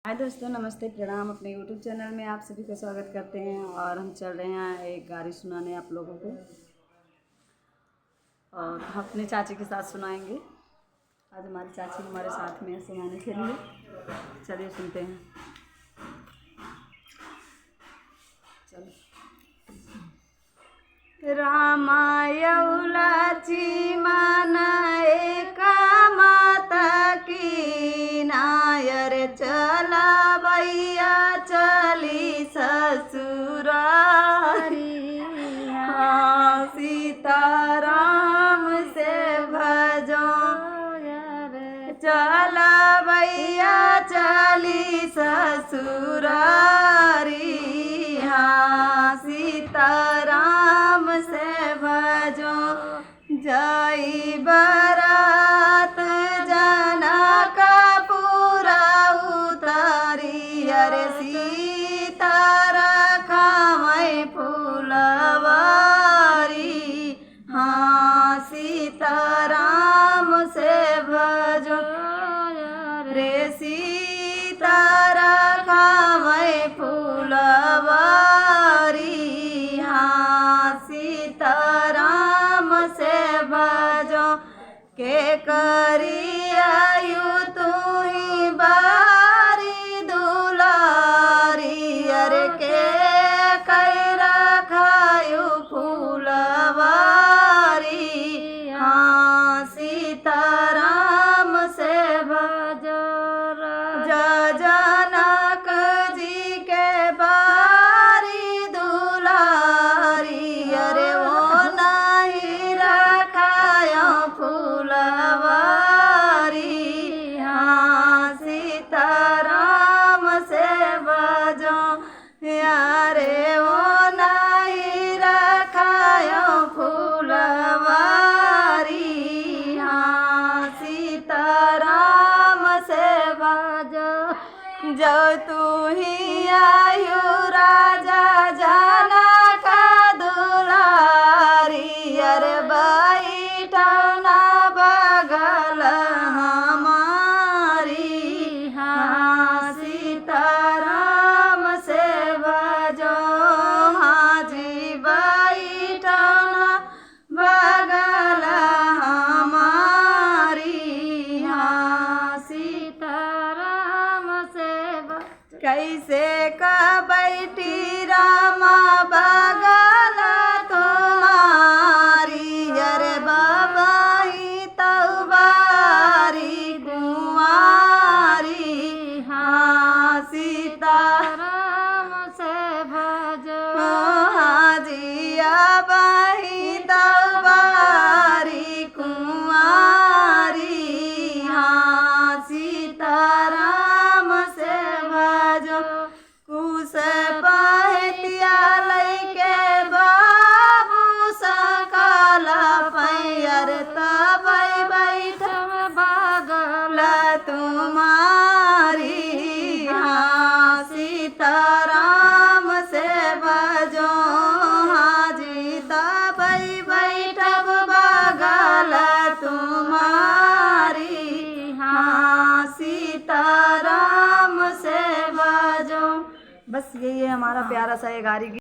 हाय दोस्तों, नमस्ते, प्रणाम। अपने यूट्यूब चैनल में आप सभी का स्वागत करते हैं। और हम चल रहे हैं एक गाड़ी सुनाने आप लोगों को, और हम अपने चाची के साथ सुनाएंगे। आज हमारी चाची हमारे साथ में है सुनाने के लिए। चलिए सुनते हैं। चलो। रामायणाची माना एका माता की नायर, चला भैया चली ससुरारी। हाँ, सीताराम से भजो, चला भैया चली ससुरारी। हाँ, सीताराम से भजो, जय बारात जनकपुरा उतारी। अरे सीता रखा मैं फुलवारी। हाँ, सीताराम से भजो, रे सीता रखा मैं फुलवारी। हाँ, सीताराम से भजो, के करियायु तू ही बारी दुलारी। अरे के कई रखायु फुलवारी। हाँ, सीताराम से भजो, जनक जी के बारी दुलारी। अरे वो नहीं रखायो फुलवारी। हाँ, सीताराम से भजो, यारे वो नहीं रखायो फुलवारी। हाँ, सीताराम से भजो, जो तू ही आयु राजा जनक दुलारी। अरे बैठना बगल हमारी। हाँ, सीताराम से भजो, हाँ जी, बैठना बगल हमारी। हाँ, सीताराम से भजो, कैसे का बैठी रामा बगल तुम्हारी। अरे बाबा ही तबारी कुंवारी। हाँ, सीताराम से भजो, हाँ जी, बाही तबारी कुंवारी। हाँ, सीताराम से भजो, कुश पहतिया लैके बाबू सकल पैर, तब बैठ बगल तुम्हारी। हाँ, सीताराम से भजो, हाँ जी, तब बैठब बगल तुम्हारी। हाँ, सीताराम से भजो। बस यही है हमारा प्यारा सा ये गाड़ी।